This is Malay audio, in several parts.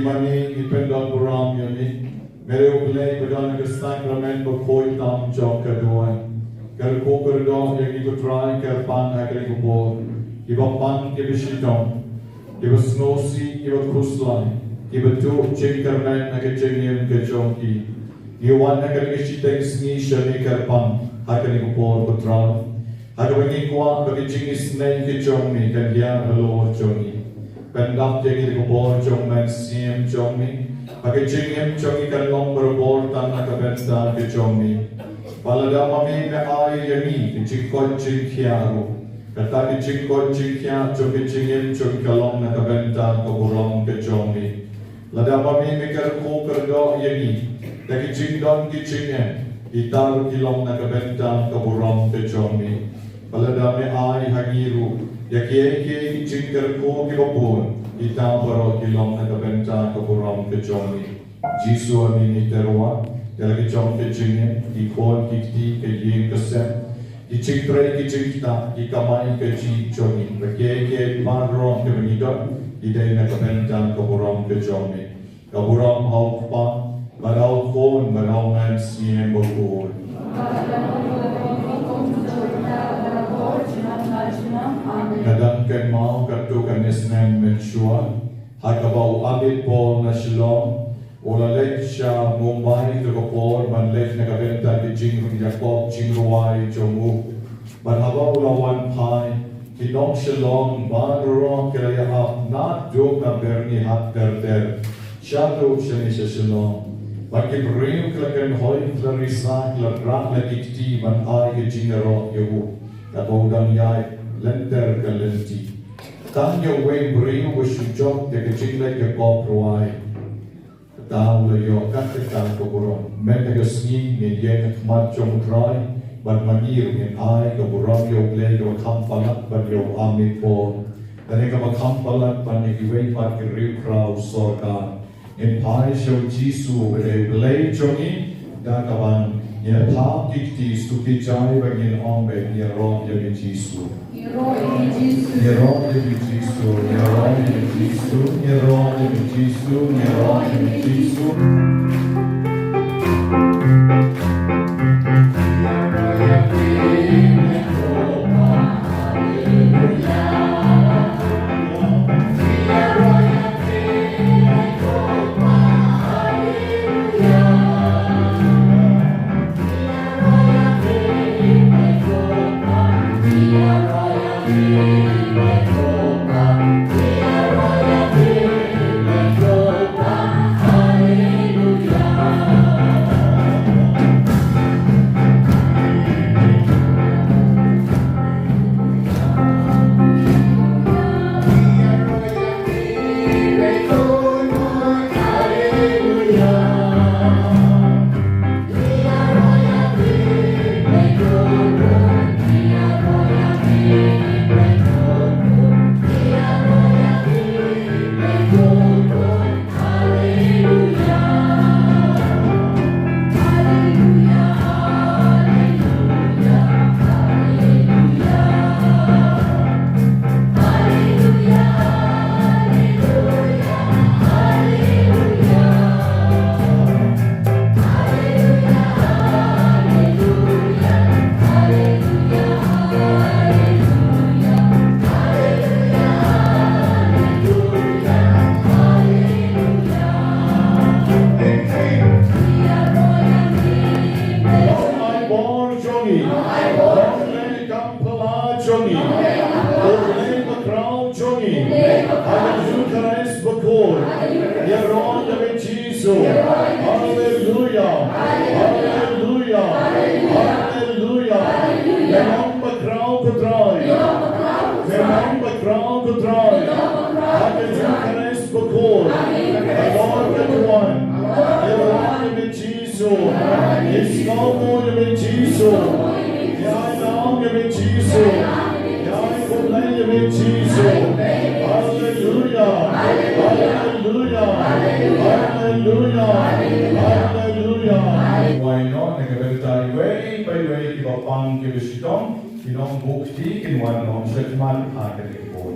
Jingmane ipendon buram yoni mere ublei bedan ke sakrament ko koi tam jok kedoi ker ko kerdon yang ikut try ker pan agri ko bo Kiba pan ke Shitom Kiba snosi Kiba kuslai Kiba tu Jingmane na ke jingyen ke jonki Iwan na ke shiteng sni shani ker pan agri ko bo ko try Hagawin ko bagi jingis na ki jong mi kan hiya halo jong mi. Pendap jadi ko bor jong man siem jong mi. Bagi jingem jong mi kan long berbor tan na kabenta ki jong mi. Balada mami me ai yami ki jingkot jing hiya ro. Kata ki jingkot jing hiya jong ki jingem jong kalong na kabenta ko borong ki jong mi. Lada mami me ker ko kerdo yami. Daki jingdon ki jingem. Itar kilong na kabenta ko borong ki jong mi. Balada me ai hagiru yakieke jingker ko kibapun ita baro kilong na kabenta ko buram ke jomi Jisu amini terwa dalagi jom ke jinge di kon kikti ke yin kesem di jingtre ki jingta di kamai ke ji jomi yakieke marro ke menidot ide na kabenta ko buram ke jomi ko buram hau pa barau kon barau man siem bokul Kadangkan mau katukan isnan mensua Hakabau abit pol na Shitom Ulalek siya Mumbai Tukapor Manlek na kabenta di Jingduwai Jomu Manhabaw lawan pai Kinong Shitom Badurong Kilayahap Not duk na berni hat der Shadow siya ni siya Shitom Magkibring kelakan hoy Klarisak Ladrak na dikti Man ay Jingaro Yahu Kabawdang yay Lenter kalenti. Tang yo way bring wish you job the kitchen like a cop ruai. Tang le yo kat tang ko buron. Men the skin ni yen mat chong try but manir in ai ko buron yo play yo kampalat but yo amit po. Tani ka makampalat pan ni way pat ki real crowd sorka. In pai show Jisu with play chongi da kaban ya tap dikti stuki jai bagin on be ya rom ya Jisu. Heroin Jesus, Heroin Jesus, Heroin Jesus, Heroin Jesus, Heroin Jesus. Shitom, Shitom bukti in one non Sakrament akhir ikon.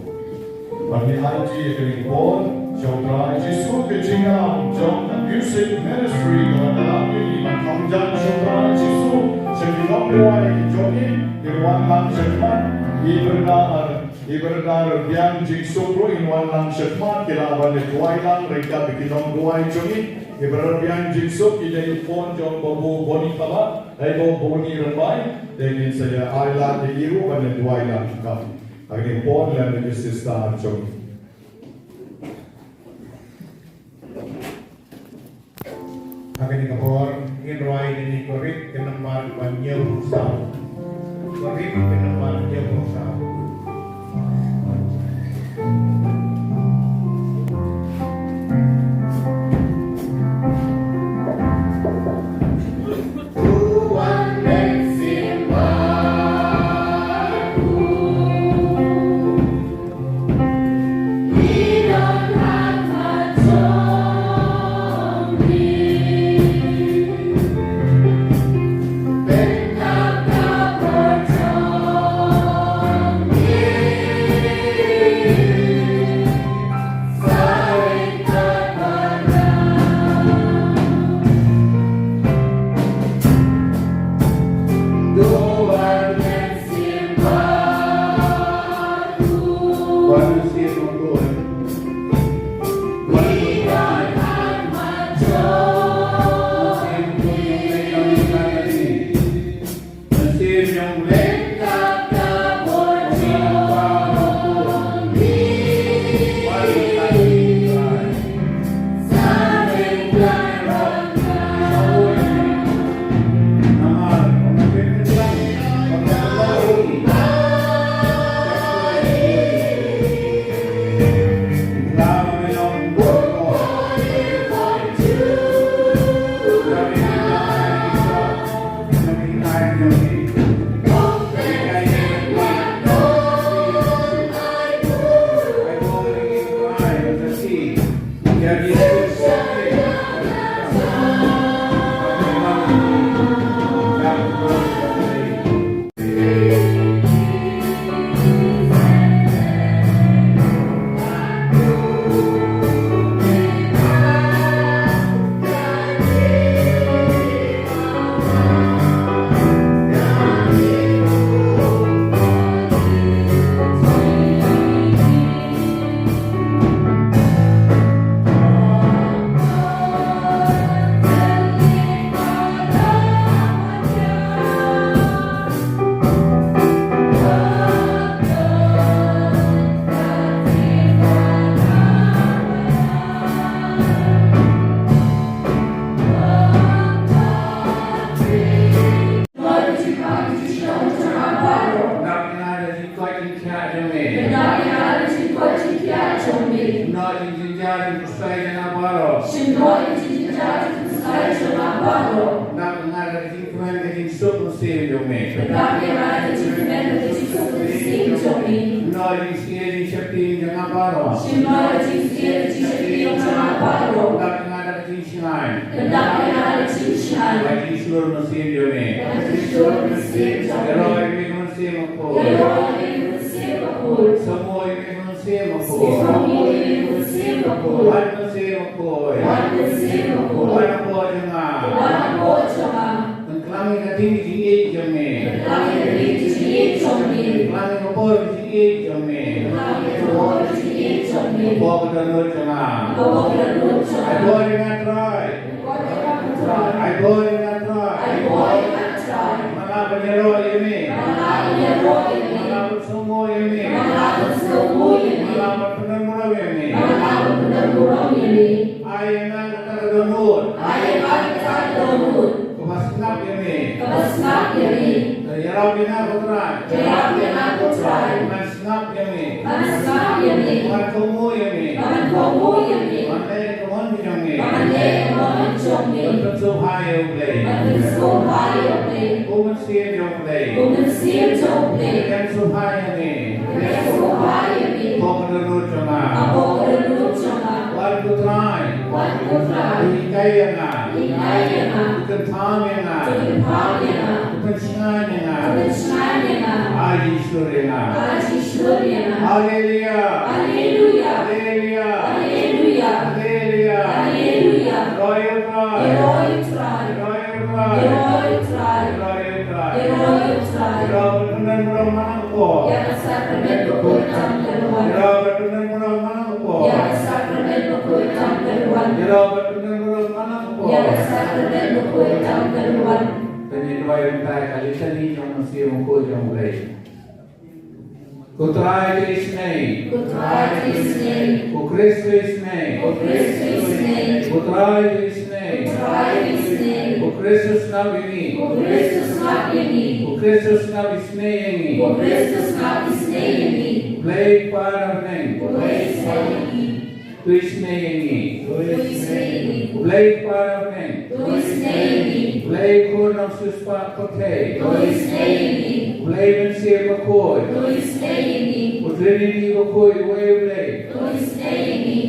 Bagi haji akhir ikon, Jomra Jisu kejingan, Jom music ministry dalam ini mengkamjan Jomra Jisu, Jingduwai Jomi in one lang Sakrament, Iberdar biang Jingsukro in one lang Sakrament, kilaban Duwai lang mereka bikin Duwai Jomi. Iberdar biang Jingsuk ide ikon Jom bobo boni pala, Ebo boni rembai. Dengan saya Ayla Diru dan Jingduwai lah kita. Agar pon dan dengan sista Jom. Agar kapor Jingduwai ini korek kenamar banyak usah. Korek kenamar banyak usah. Jingduwai kali ini yang masih siya mo ko yung mulay. Ko try His name. Ko try His name. Ko Kristo His name. Ko Kristo His name. Ko try His name. Ko try His name. Ko Kristus nabi Ko Kristus nabi ni. Ko Kristus nabi snaying Ko Kristus nabi snaying ni. Play para name. Play snaying ni. Tu snaying ni. Play snaying ni. Play para name. Play snaying ni. Play ko ng suspa kote. Play snaying ni. Play ng siya makoy. Play snaying ni. Ko trinity makoy way play. Play snaying ni.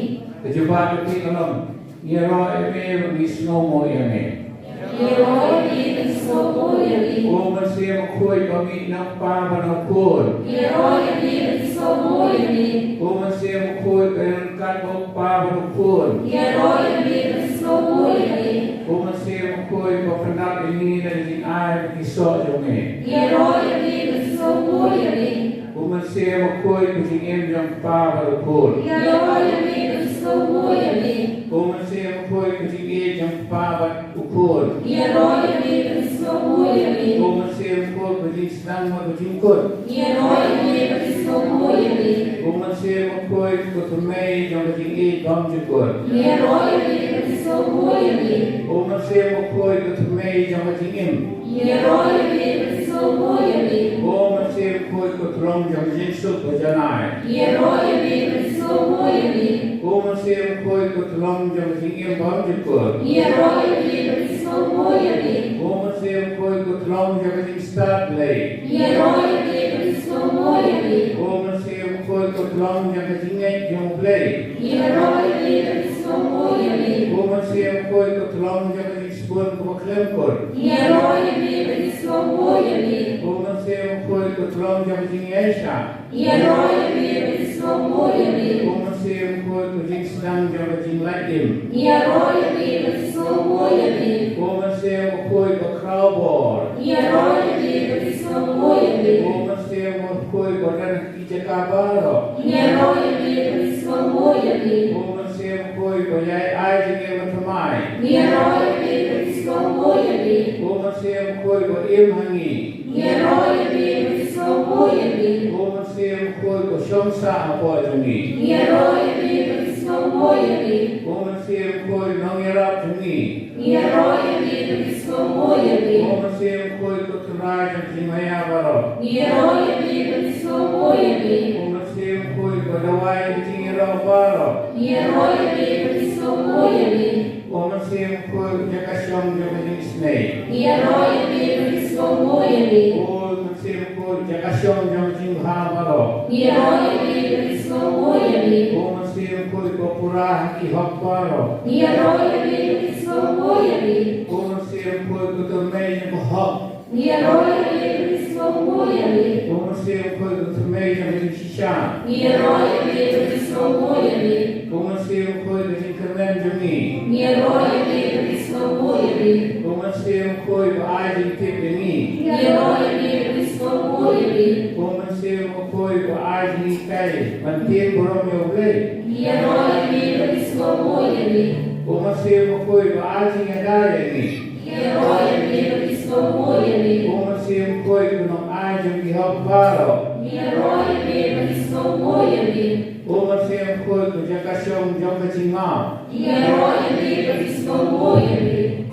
Kejubat ti kalam. Yero eme misno mo yeme. Yero eme misno mo yeme. O man siya makoy kami ng pamanapod. Yero eme misno mo yeme. O man siya makoy kayan kanong pamanapod. Yero eme misno mo yeme. O man siya makoy papanak ini na din ay iso yung Yero eme misno mo yeme. O man siya makoy kutingin yung pamanapod. Yero eme misno mo yeme. O man siya makoy kutingin yung pamanapod. Yero eme misno mo yeme. O man siya makoy kutingin senang magkutingkod. Yero eme misno mo yeme. O man siya makoy kutumay yung kutingin kamjukod. Yero eme misno mo yeme. O man siya makoy kutumay yung kutingin. Yero eme misno mo yeme. O man siya makoy kutrong yung jinsuk kujanay. Yero eme misno mo yeme. O man siya makoy kutrong yung kutingin kamjukod. Yero eme misno mo yeme. O man siya makoy kutrong yung kutingin start lay. Yero eme misno mo yeme. O man siya makoy kutrong yung kutingin yung play. Yero eme misno mo yeme. O man siya makoy kutrong yung kutingin spoon kumaklempod. Yero eme misno mo yeme. O man siya makoy kutrong yung kutingin esya. Yero eme misno mo yeme. O man siya makoy kutingin senang yung kutingin laitim. Yero eme misno mo yeme. O man siya makoy kukrabor. Yero eme misno mo yeme. O man siya makoy kudan ijakabaro. Yero eme misno mo yeme. O man siya makoy kuyay ay jingin matamay. Yero eme misno mo yeme. O man siya makoy kudim hangi. Yero eme misno mo yeme. O man siya makoy kusyomsa apo jungi. Yero eme misno mo yeme. O man siya makoy nangirap jungi. Yero eme misno mo yeme. O man siya makoy kuturay yung jingmaya baro. Yero eme misno mo yeme. O man siya makoy kudaway yung jingiraw baro. Yero eme misno mo yeme. O man siya makoy jakasyom yung kutingin snay. Yero eme misno mo yeme. O man siya makoy jakasyom yung jingha baro. Yero eme misno mo yeme. O man siya makoy kupurahan ihok baro. Yero eme misno mo yeme. O man siya makoy kutumay yung kuhok. Yero eme misno mo yeme. O man siya makoy kutumay yung shisha. Yero eme misno mo yeme. O man siya makoy kutingin kamen jungi. Yero eme misno mo yeme. O man siya makoy kuajing tip jungi. Yero eme misno mo yeme. O man siya makoy kuajing kay mantin borong yung blay. Yero eme misno mo yeme. O man siya makoy kuajing adaya ni. Yero eme misno mo yeme. O man siya makoy kunong ajing ihok baro. Yero eme misno mo yeme. O man siya makoy kujakasyong yung kachinga. Yero eme misno mo yeme.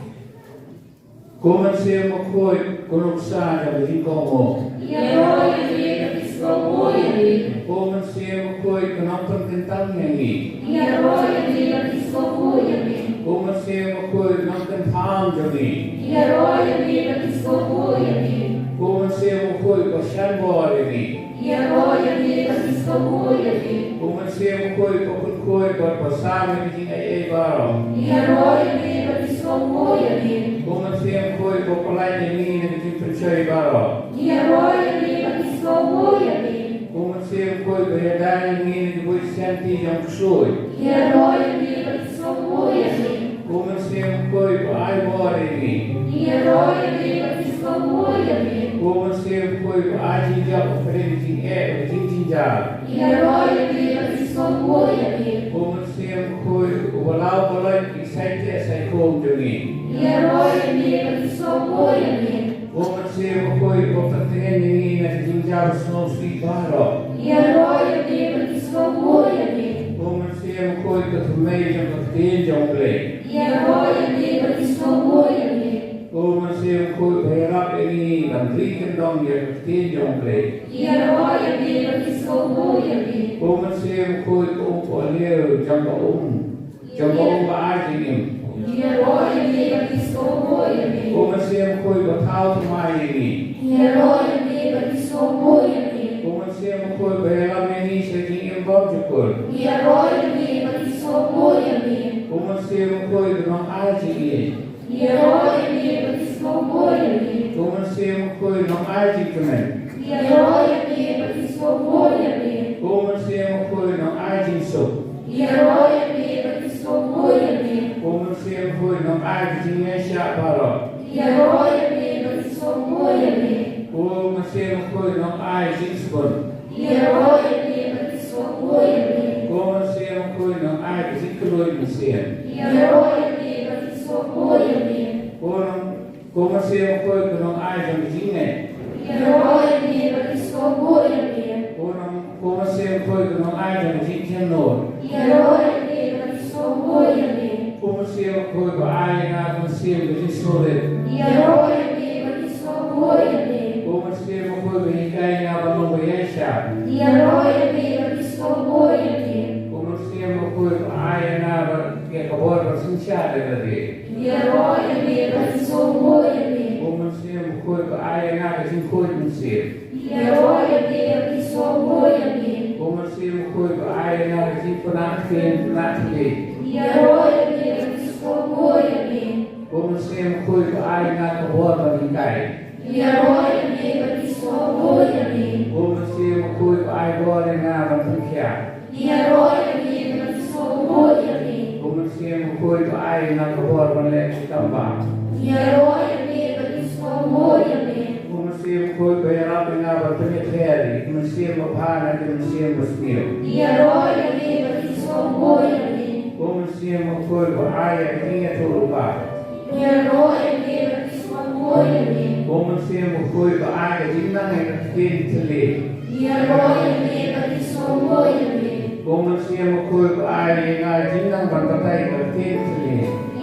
O man siya makoy kunuksa yung hingkong mo. Yero eme misno mo yeme. O man siya makoy kunong pagkintang yangi. Yero eme misno mo yeme. O man siya makoy kunong kintang yangi. Yero eme misno mo yeme. O man siya makoy kusyan mo yangi. Yero eme misno mo yeme. O man siya makoy kukunkoy pasama yung ay baro. Yero eme misno mo yeme. O man siya makoy kupalay yangi na yung perchay baro. Yero eme misno mo yeme. O man siya makoy kuyadan yangi na yung senti yung kusoy. Yero eme misno mo yeme. O man siya makoy kuay mo yangi. Yero eme misno mo yeme. O man siya makoy kuajing yung perinting jinjinjal. Yero eme misno mo yeme. O man siya makoy walaw walay excited sa ikong jungi. Yero eme misno mo yeme. O Woman say McCoy, go for the ending at Jingduwai Snow Street Bar. Heroia viva que sou boia viva. Woman say McCoy, go to Major of the Angel Play. Heroia viva que sou boia viva. Woman say McCoy, bear up any and drink and down here of the Angel Play. Heroia viva que sou boia viva. Woman say McCoy, go for a little jump over arguing him. Heroia viva que sou boia viva. Woman say McCoy, go out to my enemy. Heroia viva que sou boia viva. Woman say McCoy, bear up any shaking in Bobjacor. Heroia viva que sou boia viva. Woman say McCoy, go on arguing. Heroia viva que sou boia viva. Woman say McCoy, no argument. Heroia viva que sou boia viva. Woman say McCoy, no arguing so. Heroia viva que sou boia viva. Woman say McCoy, no arguing and sharp arrow. Heroia viva que sou boia viva. Woman say McCoy, no arguing spoon. Heroia viva que sou boia viva. Woman say McCoy, no arguing cloyd and sin. Heroia viva que sou boia viva. Woman say McCoy, no arguing jingle. Heroia viva que sou boia viva. Woman say McCoy, no arguing jingle. Heroia viva que sou boia viva. Woman say McCoy, no arguing solid. Heroia viva que sou boia viva. Woman say McCoy, no arguing Heroia viva que sou boia viva. Woman say McCoy, no Heroia viva que sou boia viva. Woman say McCoy, no arguing Heroia viva que sou boia viva. Woman say McCoy, no arguing Panathe. Heroia viva que sou boia viva. Woman say McCoy, no arguing Heroia viva que sou boia viva. Woman say McCoy, no arguing Heroia viva que sou boia viva. Woman say McCoy, no arguing Heroia viva que sou boia viva. Woman say McCoy, bear up in our penitentiary. Woman say McCoy, and say McCoy. Heroia viva que sou boia viva. Woman say McCoy, no arguing Heroia viva que sou boia viva. Woman say McCoy, no arguing Heroia viva que sou boia viva. Woman say McCoy, no arguing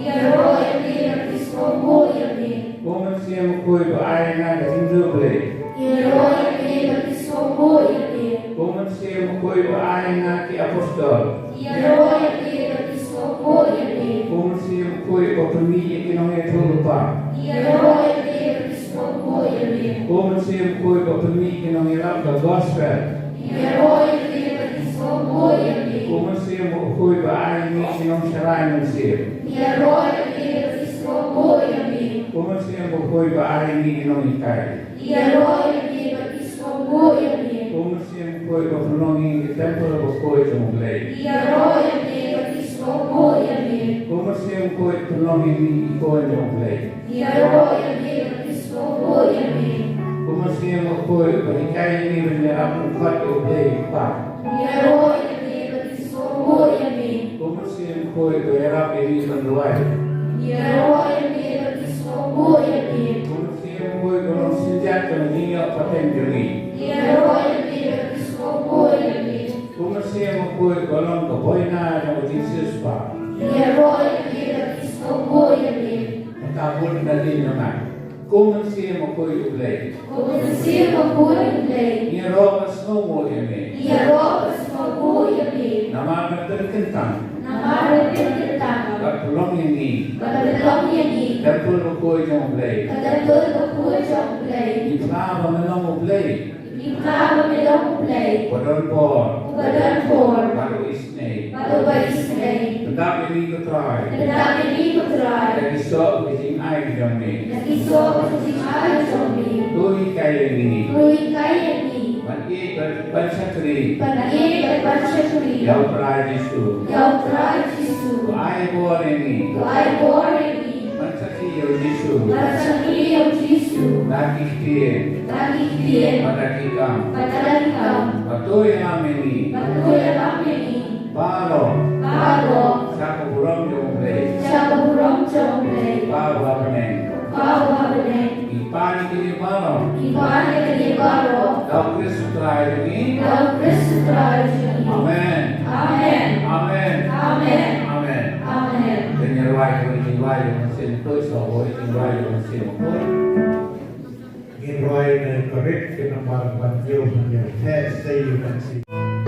Heroia viva que sou boia viva. Woman say McCoy, no arguing Jingduwai. Heroia viva que sou boia viva. Woman say McCoy, no arguing Apostol. Heroia viva que sou boia viva. Woman say McCoy, no pamilya kinong Heroia viva que sou boia viva. Woman say McCoy, no pamilya kinong gospel. Heroia viva que sou boia viva. Woman say McCoy, no arguing kinong Sakrament. Heroia viva que sou boia viva. Woman say McCoy, no arguing kinong ikay. Heroia viva que sou boia viva. Woman say McCoy, no belonging the temple of McCoy to Muglay. Heroia viva que sou boia viva. Woman say McCoy, belonging the Ikoy to Muglay. Heroia viva que sou boia viva. Woman say McCoy, no ikay ni Venerap ng kat o play pa. Heroia viva que sou boia viva. Woman say McCoy, no Venerap ni Jingduwai. Heroia viva que sou boia viva. Woman say McCoy, no sinjat ng niya patentary. Heroia viva que sou boia viva. Woman say McCoy, golong kapoy na ng Jesus pa. Heroia viva que sou boia viva. Matapon na din naman. Woman say McCoy, ublay. Obedeci uma boia lei. Niya rokas no mo yun E a roupa sua boia viva. Namamatan kentang. Na mara perguntava. Katulong ini. Para levar minha amiga. Dapol mo ko yung ublay. Cada toda coisa um play. Itlama mo ng ublay. E cada melhor um play. Padon po. O badan for. Baru isnay. Para o país lei. Tetapi ini ko try. Cada menino trai. Lagi sok kising ay kami. Lagi só os demais homens. Tuhi kayo ini. Lui cai aqui. Mati bersakri. Para ele para chegar. Yaw prajisu. E ao trai disso. Ay po ini. Vai embora aqui. Mansaki yaw jisu. Para chegar eu disso. Lagi kiye. Lagi dia. Madaki kam. Para lá Patuloy namin ni. Patuloy kami. Paro. Paro. Sa kaburong yung ublay. Siya burong chomble. Paro hapaneng. Pao habene. Ipani kini Tuhan dalam Kristus Tuhan ini. Amin. Amin. Amin. Amin. Amin. Amin. Jingduwai ko Jingduwai yung sin to so ho Jingduwai yung sin ko. Jingduwai na korek kinambar banyo banyo tes sayo kansi. Amin.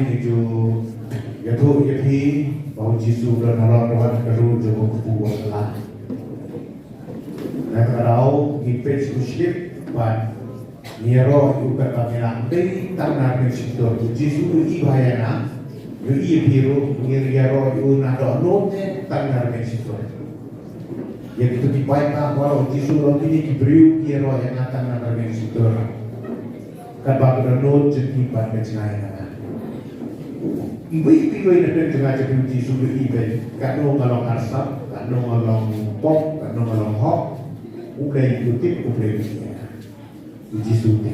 itu yaitu yapi bahwa Yesus dan orang-orang keru jauh kubuat lah. Dan kalau ipes muslim buat niaro juga kami dari tanah Mesir Yesus itu bahayana, itu biru niaro itu nado nonte tanah Mesir. Jadi itu dipakai kalau Yesus ini diberi niaro yang tanah Mesir. Kan bagai non jadi pada China. Ibu nak dengar jadi Yesus itu kalau ngalong asap, kalau ngalong pop, kalau ngalong hok. Udah ikuti udah Yesus ni.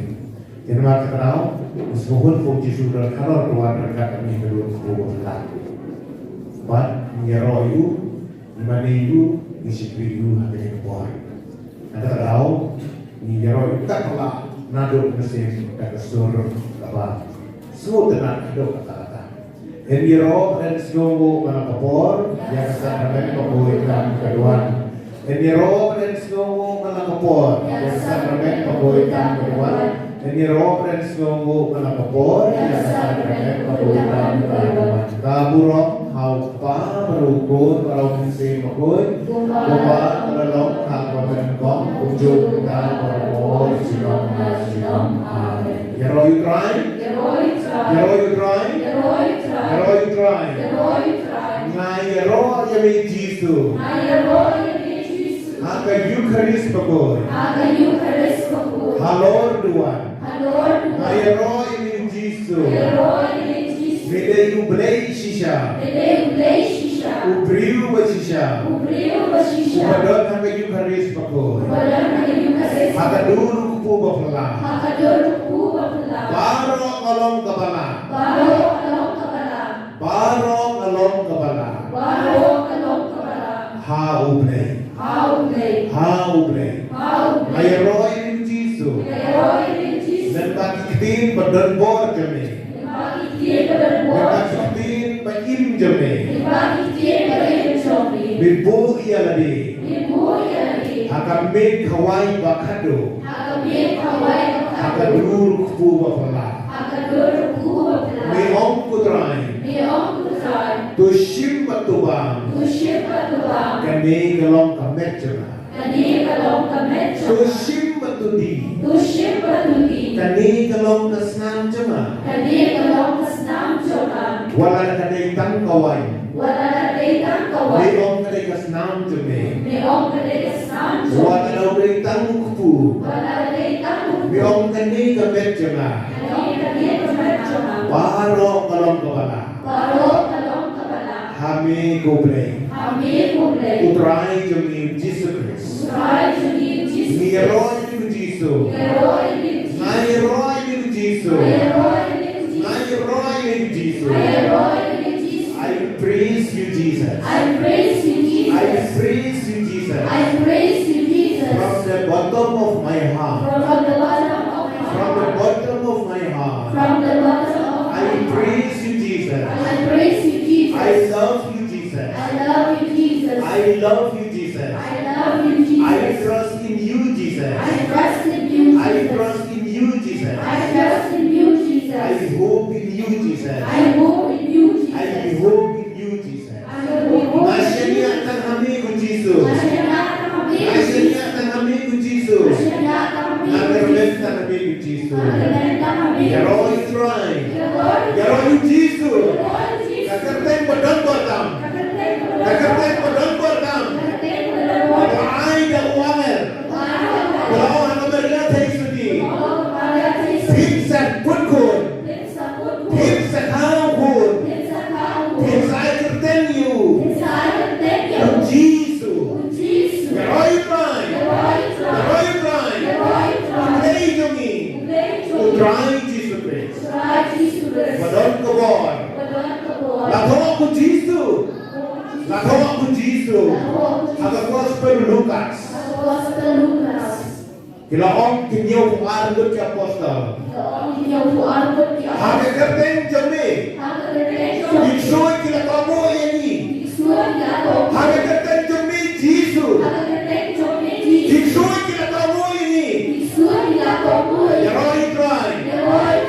Jadi maka tahu semoga pun Yesus dan kalau keluar dekat kami berdua berbuat. But nyero itu, mana itu disiplin itu hanya keluar. Anda tahu nyero itu tak kalau naduk mesin tak kesuruh apa semua tenang naduk kata-kata. Nyero dan semua mana kapor yang sakrament pembuatan kedua. Nyero dan semua mana kapor yang sakrament pembuatan kedua. Nyero dan semua mana kapor yang sakrament pembuatan kedua. Kaburok haupa berukun kalau mesin makun kuba terlok kapan kong ujung dan berkor Shitom Shitom amen. Nyero you try? Nyero you try? Nyero you try? Ngai nyero yami Yesus. Aga Eucharist pagod. Halor Tuhan. Nyero yami Yesus. Mede you blay shisha. Ubriu basisha. Upadon aga Eucharist pagod. Aga dulu kupu bapala. Baro kalong kabala. Baro kalong kabala. Ha ublay. Ayroy ni Yesus. Dan pakitin berdebor kami. Dan pakitin pakim kami. Bibu ia lagi. Akan make Hawaii bakado. Akan dulu kupu bapala. Me om kutrai. Tu shim batubang. Kami galong kamet jema. Tu shim batudi. Kami galong kasnam jema. Wala kadai tang kawai. Me om kadai kasnam jeme. Wala kadai tang kupu. Me om kadai kamet jema. Baro galong kabala. Hami goblay. Utrai jemi Jesus Christ. Nieroi ni Jesus. Nieroi ni Jesus. Nieroi ni Jesus. I praise you, Jesus. I praise you, Jesus. From the bottom of my heart. From the bottom of my heart. I praise you, Jesus. I love you, Jesus. I love you, Jesus. I trust in you, Jesus. I trust in you, Jesus. I hope in you, Jesus. I hope in you, Jesus. Nasyaniatan kami ku Jesus. Nasyaniatan kami ku Jesus. Nakarelatan kami ku Jesus. Yaro you try. Yaro you Jesus. Kakarteng padang batam. Kakarteng padang batam. Ay dawamer. Kalau anda melihat Yesus Pimsak pun. Pimsak hau pun. Pimsak kerten you. Jesus. Yaro you try. Play to me. Try Jesus Christ. Padang kebor. Lakukan aku Jesus. Agak gospel Lukas. Kila om kinyo puar dut ke apostol. Agak kerteng jami. Iksoy kila kamu ini. Agak kerteng jami Jesus. Iksoy kila kamu ini. Yaroi try. Yaroi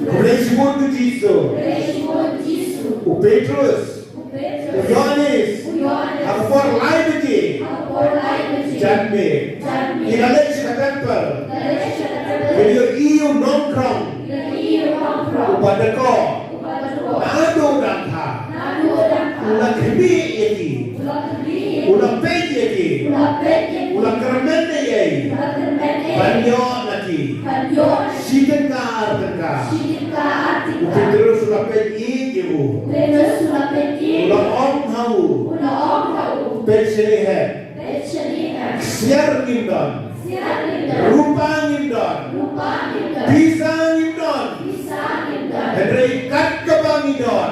Kumleshimon tu Jisu. O Petrus. O Yohanes. Aku for life je. Janme. Inalek temple. Video iu nongkrong. Upada ko. Nado dangha. Ulah kebi yaki. Ulah pej yaki. Ulah Sakrament yaki. Banyo lagi. Shitom ka. Petrus ulah pej iu. Ulah om hau. Pej selihat. Siar ngindon. Rupa ngindon. Bisa ngindon. Hendrai kat kebang ngindon.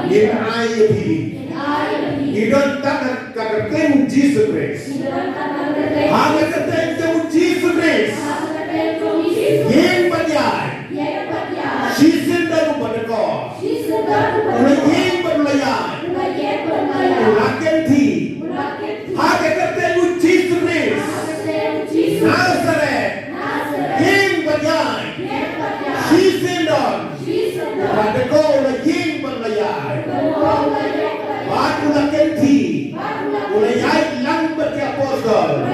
Ngin air pilih. Ngindon tangan kakak Jesus Christ. Hangat ketemu Jesus Christ. Yang panjang. Shisom dan pada kau. Ulah yang berlayan. Ulah ganti. Hangat ketemu Jesus Christ. Nazareth. Yang panjang. Shisom dan pada kau ulah yang berlayan. Batu ulah ganti. Ulah yang lambat ke apostol.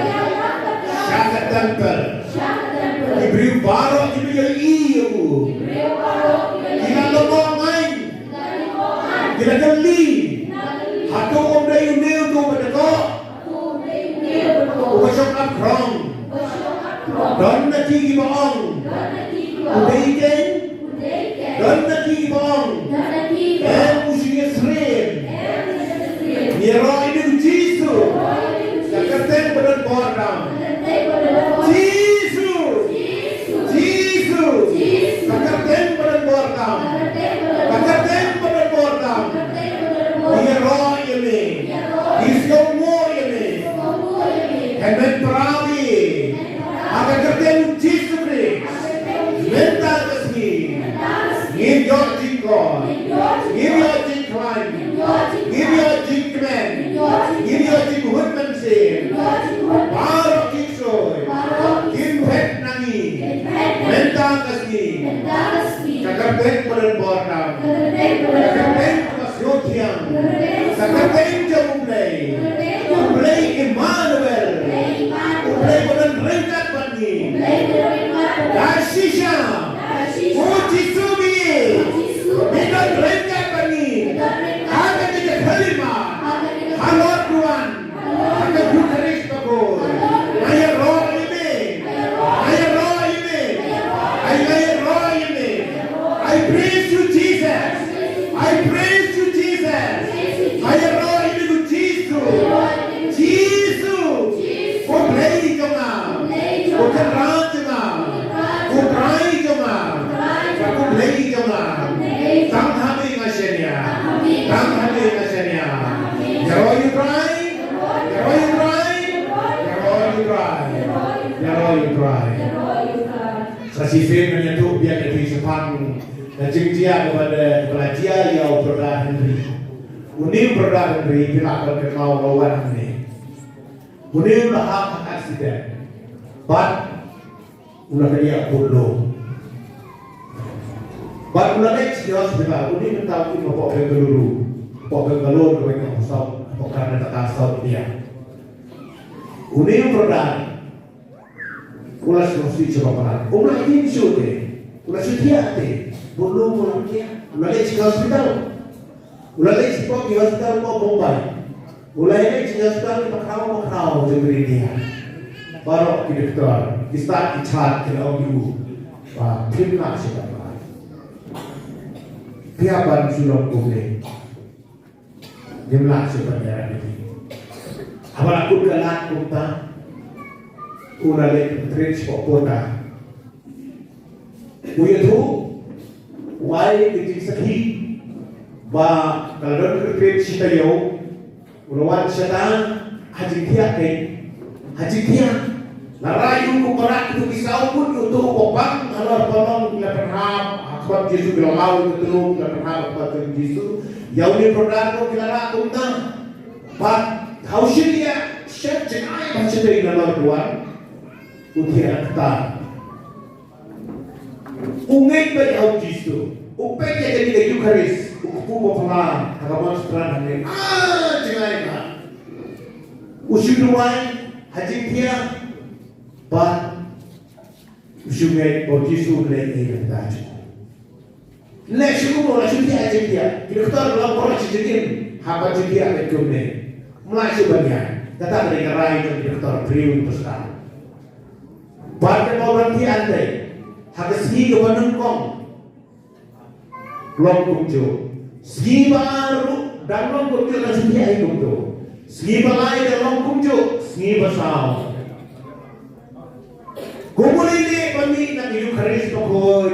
Syakat temple. Diberi barok diberi iu. Kita lomong main. Kita jeli. Hatu om dayu neu tu pada kau. Ubasok akrong. Don nati gibong. Udaiken. Don nati gibong. Usia sering. Nero ini Jisu. Sakrament badan boram. Jisu. Sakrament badan boram. Sakrament badan boram. Nero ini. Diskomo ini. Hemen perawi. Akan ketemu Jisu Christ. Mental kesini. Ngin your jingkon. Ngin your jingklan. Ngin your jingman. Ngin your jinghutman sin. Barok jingsoy. Ngin pet nangi. Mental kesini. Sakrament badan boram. Sakrament masyotiang. Sakrament jumulai. Jumulai Emmanuel. Jumulai badan rengkat bani. Dashisha. Puji subi. Badan rengkat bani. Ada kita kelima. Halo Tuhan. Ada Bukaris bagus. Ayah roh ini. Ayah roh ini. Ayah roh ini. I praise you Jesus. I praise you Jesus. Ayah roh ini ku Jesus. Ku play kama. Ku keran kama. Ku pray kama. Ku play kama. Tang hami ngasenya. Tang hami ngasenya. Jaro you pray. Jaro you pray. Jaro you pray. Jaro you pray. Sasifin menyentuh biar kita sepang dan jingdia kepada pelajar yang Perdana Menteri. Unim Perdana Menteri bila kenal lawan ini. Unim lahap aksiden. But ulah dia bodoh. But ulah next dia hospital. Unim tahu ini bapak Bengaluru. Bapak Bengaluru dengan usap. Karena tak asal dia. Unim Perdana. Ulah semesti coba peran. Ulah ini sudah. Ulah sudah deh. Belum ulah dia. Ulah next dia hospital. Ulah next di hospital mau Mumbai. Ulah next di hospital makau jadi dia. Baru kita doktor. Kita icat kita audio. Terima kasih Bapak. Piapan sulung boleh. Jumlah sebenarnya ini. Awal aku galak kita. Una le trench popona. Uya tu, wai kita sakhi, ba kalau kita trench kita yo, ulawan setan haji dia, narayu kumarak tu kisau pun itu popang, kalau tolong kita berham, akbar Yesus bila mau itu kita berham akbar Yesus, jauh ni produk kita nak kita, ba hausia chef jenai macam dari dalam tuan. Utia kita Ungay ba yaw Jisu? Upay niya kami kay Eucharist. Ukupo pala. Nakamonstran namin. Jingmane na. Jingduwai hajing dia. But Jingmane o Jisu lay ay nagdajo. Lay siguro na siya hajing dia. Pinaktar lang ko na siya din. Haba siya dia ay kumne. Mula siya ba niya? Tetap dari kerai yang direktur priun besar. Pada orang di ante, harga segi kewanung kong, long kumjo, segi baru dan long kumjo dan segi air kumjo, segi balai dan long kumjo, segi besar. Kumul ini kami nak Eucharist pokoi.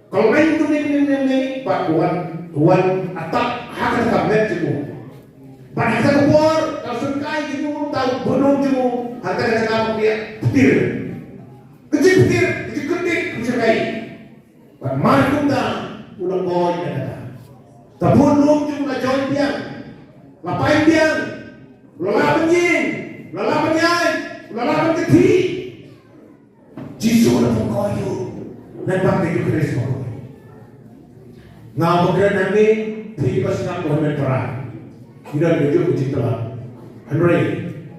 Kalau main tu ni, pak tuan atak harga kamet jemu. Pada kita keluar, kalau sengkai jemu, tahu benung jemu, harga kita dia petir, kecil petir, kecil ketik, kecil kai. Pada mana kita ulang boy kata. Tapi belum jemu lah join tiang, lapain tiang, lala penjing, lala penyai, lala penyeti. Jisu nak mengkoyu, dan pakai Eucharist mengkoyu. Ngau bergerak kami, pergi pasang Tuhan perang. Kita menuju uji telah. Henry,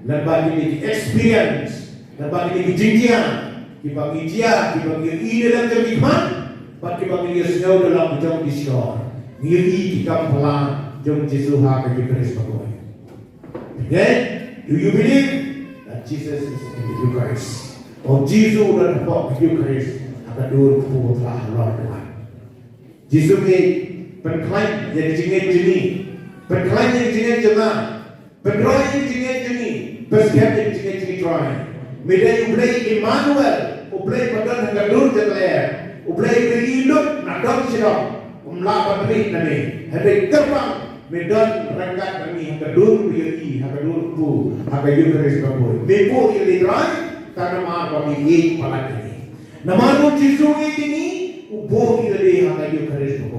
dan bagi ini experience, dan bagi ini jingkian, kita bagi dia, kita bagi ide dalam jangkiman, kita bagi dia sejauh dalam jam diskor. Ini kita pelan jam Yesus hak Eucharist berdoa. Okay? Do you believe that Jesus is in the Eucharist? Or Jesus dan Bapak Eucharist akan dulu telah lawan. Jesus ni penklaim jadi jingit. Berklaim yang jengit-jengit, berdoa yang jengit-jengit, bersiap yang jengit-jengit doa. Medai ublay Emmanuel, ublay badan hanggang dur jengler, ublay berilut nadam sidam, umlapan rik nani. Hadai terbang medan rangkat kami hanggang dur biyai, hanggang dur pu, hanggang Eucharist baboy. Bepo yang lidrai, karena maaf kami ik palat ini. Namanya Jisu ini, ubo ini hanggang Eucharist baboy.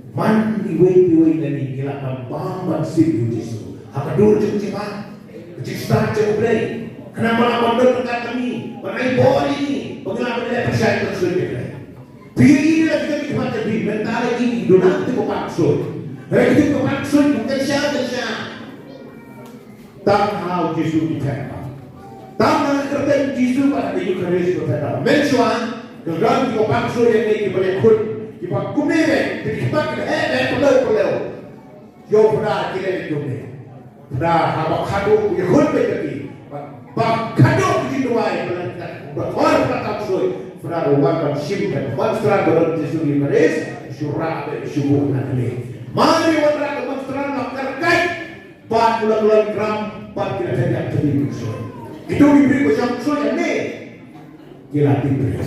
Man iway nani nila tambang sip Yesus. Haka dur cepat, cepat cepat. Kenapa lawan dekat kami? Pakai bol ini, bagaimana mereka percaya tersulit? Pilih ini lah kita nikmat jadi mental ini donat itu kepaksud. Mereka itu kepaksud bukan siapa. Tak tahu Yesus dipegang. Tak tahu kerja Yesus pada Eucharist dipegang. Mencuan kerja kepaksud yang ini boleh ikut. Kiba kumere, kiba peleu. Yo pada kira itu ni. Pada habak kado, ya hul betaki. Bak kado Jingduwai berangkat. Bakor berangkat soy. Pada orang kan simpan. Monstran berangkat Yesus di Paris. Surah subuh nanti. Mari orang monstran nak terkait. 40 gram, 4 kilo saja jadi soy. Itu diberi macam soy ni. Kira tiga.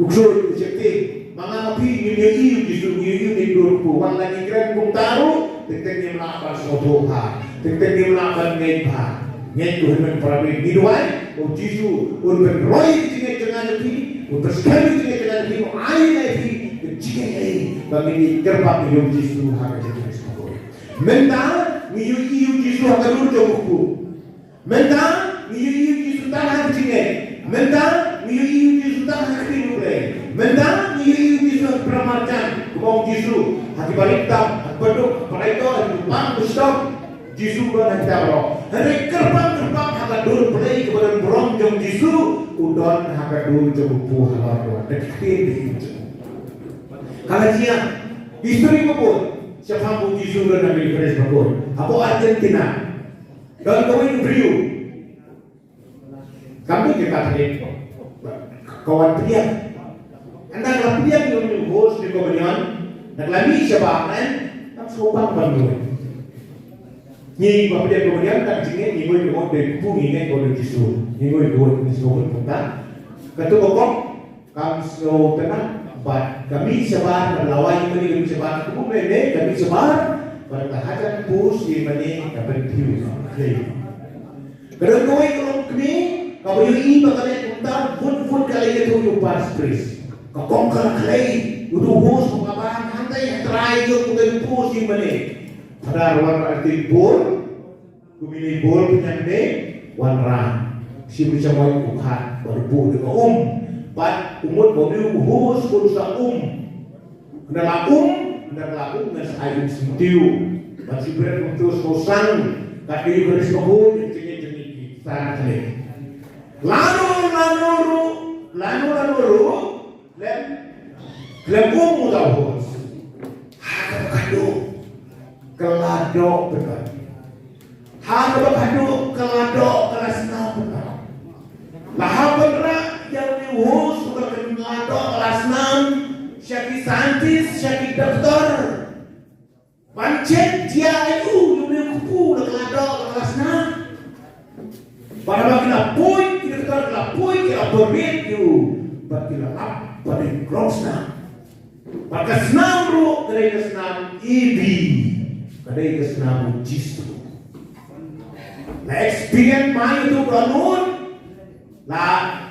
Soy seperti mga pinili Jisu ni durku wala ni gran kung taro teknik melakukan sodoha teknik melakukan ngaipa ngaitu hemen prabe Jingduwai o Jisu urban roy tinge jangan nabi urban sekali tinge jangan nabi ai nabi jige ai bagi terbak yo Jisu hak jadi sekolah menta ni yo Jisu hak dur joku menta ni yo Jisu tanah tinge menta ni yo Jisu tanah tinge menta ni Pramarcan, kumong Jisu, hati balitam, beduk, pada itu lupa Shitom, Jisu kan kita bro. Hari kerbang haka dur play kepada brom jom Jisu, udon haka dur jom buah halal deketin itu. Kalau dia, history pun, siapa pun Jisu dan Nabi Yesus pun, apa Argentina, dan kawin Rio, kami kita tadi kawan dia. Anda kalau dia yang host di komunion, nak lami siapa kan? Tak sopan bangun. Ni kalau dia komunion tak jingin, ni boleh buat dari pungi ni kalau Jisu, ni boleh buat ni semua pun tak. Ketua pokok, kami semua tenang. Kami sebar melawai ini kami sebar. Kami boleh kami sebar bertahan pus di mana dapat view. Kalau kami kalau ini bagaimana kita pun kali itu lupa space. Kau kalau kali itu bos mengabarkan hantai terakhir itu kita bos di mana? Pada ruang arti bol, kumini bol penyampe, warna si bisa mau buka baru dengan umut bodiu hus kudusa Hendaklah ngas ayun sentiu. Masih berat untuk kosang. Kaki beris kehun jenis sangat. Lalu lem mudah hus. Kado kelado betul. Kado kelado kelasna betul. Lahap berat yang dihus bukan kelado kelasna. Syaki saintis, syaki doktor. Pancet dia itu dunia kupu kelado kelasna. Pada kita poin kita berbeda itu. Kita pada krosna. Maka senam bro, kedai senam ibi, kedai senam jistu. La experience main itu beranun, la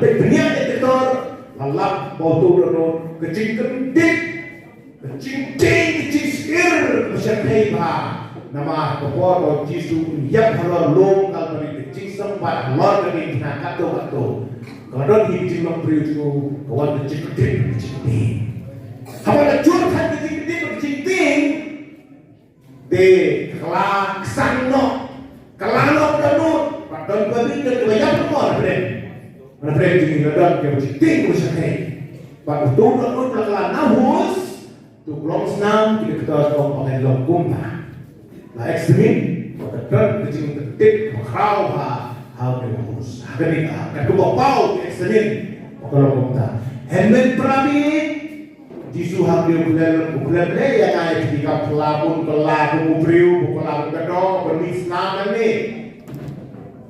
berniat editor, la foto beranun, kecing skir, macam heba. Nama kepada jistu yang halal long kalau dari kecing sempat halal dari nak kato. Kalau di jimat periuk kawan kecing. Apabila curhat kecing de kelaksan kelalok danut padahal berbeda kebanyak semua ada jadi dan kecing bersama pada tu danut belakang nahus tu belum senang kita ketahui pakai dalam kumpa lah ekstrim pada kecing kau nahus akan bau ekstrim kalau kumpa helmet perabi Jisu hamil bulan yang naik ketika pelabun ubriu pelabun kedok bermisnaman ni.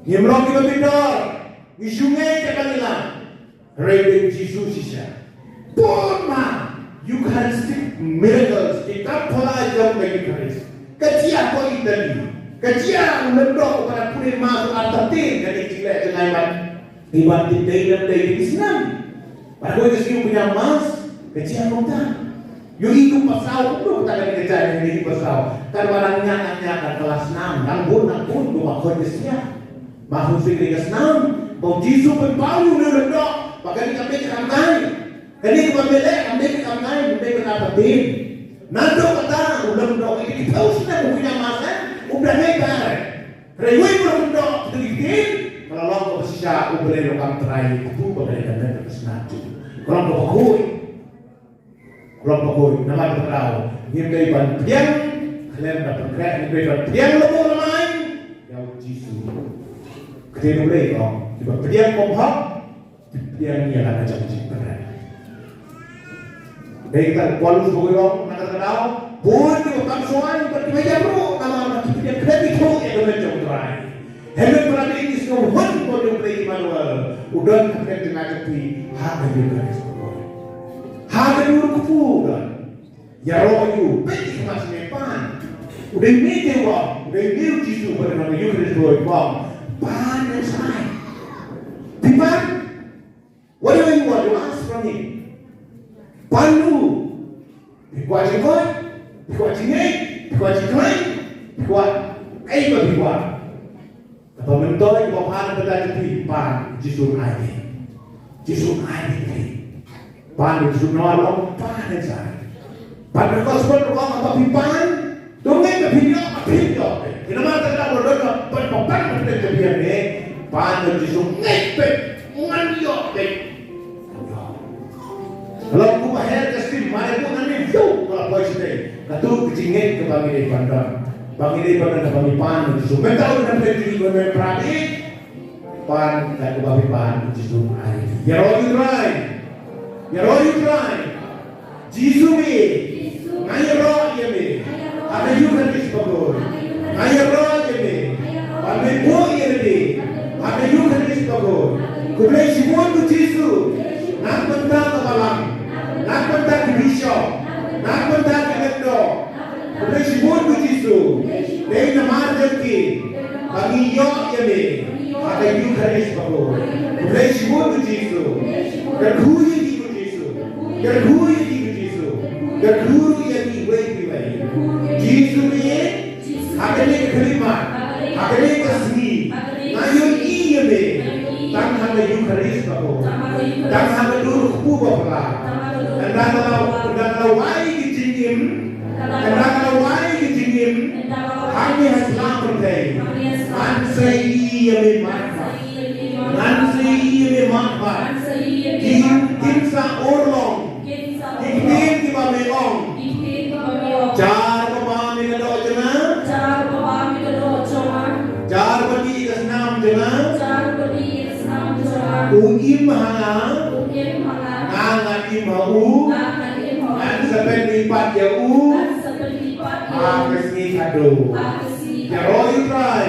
Nyemrong kita tidur di sungai cakaplah. Reden Jisu sisa. Purma Eucharistic miracles kita pelajari Eucharis. Kecil kau ini, kecil mendok pada punya masuk atatin dari cilek celaiman. Ibadat dari Islam. Pada kau itu punya mas. Kecil kita, yung ikut pasal pun tak ada kerja yang ikut pasal. Kalau barangnya akan kelas 6, nanggun dua kondisinya. Masuk sih kelas 6, kau jisu berpalu ledak, pakai kami kamai. Kali kita ambil kamai, ambil kenapa tim? Nado kata, udah ini tahu sudah punya masa, udah lebar. Rewi udah sedikit, kalau kau bersisa, boleh lokam terakhir itu boleh kena kesenatu. Kalau kau bakui. Kelompok nama bertahu, ini dari bantian, kalian dapat kerja dari bantian lebih ramai, yang jisu. Kita mulai kong, di bantian kompak, bantian ni adalah macam berada. Dari kita kualus bogorong, nak tahu, pun di wakam soal, bertiga bro, nama bantian kredit tu yang macam terai. Helmet berada ini semua pun boleh beri manual, udah kita dengar tapi hak juga. Harga dulu kepulan, ya roh itu, betul masih mepan. Udah ini dewa, udah ini jisu pada nama Eucharis roh bang, panen saya. Tiba, whatever you want to ask from him, pandu, dikuat jengkot, dikuat jengek, dikuat jengkot, dikuat, dikuat. Apa mentoi bahan berada di pan jisu air. Pan itu nolong pan saja. Pan berkosbon ruang apa pipan? Dongeng video. Kita mata kita bodoh pan berkebian ni. Pan itu ngepet mandiok dek. Kalau aku bahaya kesini, mana pun nanti kalau boy sini. Katu kecingin ke bagi pandang ke bagi pan itu. Mentau dan berdiri dengan perani. Pan dan ke bagi pan itu air. Ya roh Ya roh Ukraine, Jisu me, ngaya roh dia me, ada Eucharis bagus, ngaya roh dia me, ada buah dia me, ada Eucharis bagus. Kublai semua tu Jisu, nak bentar kebalang, nak bentar ke bishop, nak bentar ke lektor. Kublai semua tu Jisu, dari nama rezeki, bagi yok dia me, ada Eucharis bagus. Kublai semua tu Jisu, terkuyi. Guru yang diwai. Jisu ni, akan kelima, akan kesini. Ngayon iya me, tangan ke Eucharis bako. Dan hanga dulu ku bapala. Dan kalau wai ke jingim, dan kalau wai ke jingim, kami Islam berdaya. Ansai iya memang. Ansai iya memang. Kim sa orlong. Kim Kiba meong. Jar bapa mengado jena. Jar bagi kesnam jena. Uim hanga. Ngangan im hau. Ngan seperti pat ya u. Kesni kado. Jaro you try.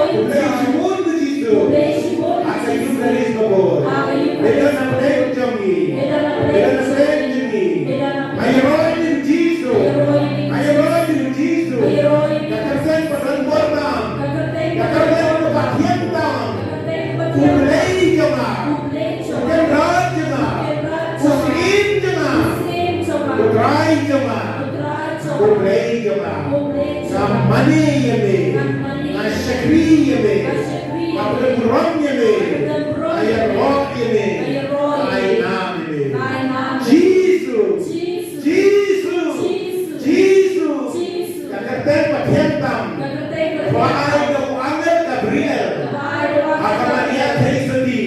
Ublay shimon ke jitu. Asa Eucharis bako. Beda nak beda jangi. Beda nak beda jangi. Ayroy ni jitu. Ayroy ni jitu. Kakarsen pasan bornam. Kakarsen pakian tam. Ublay jama. Ukenrat jama. Usin jama. Udrai jama. Ublay jama. Samani yame. Ashakri yame. Abdul Quran yame. Ayroy yame. Ainam yame. Jesus. Kakarten pakian tam. Wahai keuangan Gabriel. Agamaria Teisedi.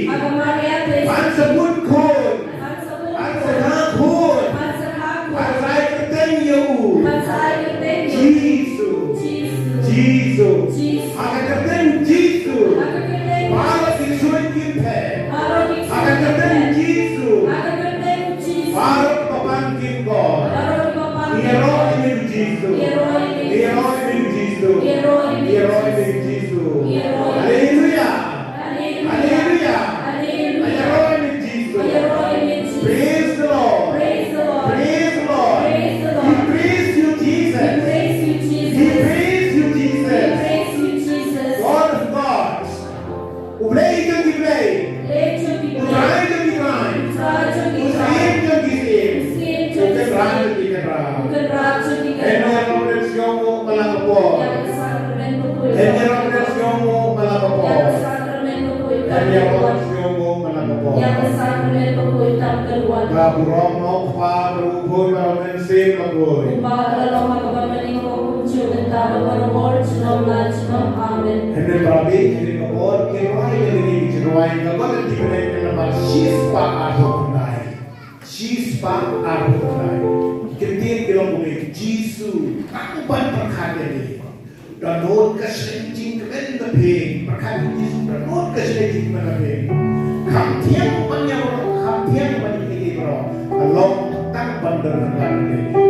Pansebut kun. Pansebut kun. Pansai kerten yau. Jesus. Akan kerten Jesus. Baru disuai kimpe. Akan kerten Jesus. Baru papan kimko. Hero ini Jesus. Haleluya. Hero ini Jesus. Praise the Lord. We praise you, Jesus. God of God. Ublay jeng diblay. Udrai jeng didrai. Usim jeng disim. Ukenran jeng dikenran. Enor Robert Siongo malakapo. Baburong mau paru boy baru mensim bagoy. Henry Prabi jadi kapor kirwai dari Jingduwai kapor di mana nama Shispa Arhunai. Ketir bilang boleh Jisu kapan perkara ini. Dan not kesencing keren lebih perkara Jisu dan not kesencing lebih. Kamtiang banyak orang, kamtiang banyak ini bro. Kalau tak bandar negara ini.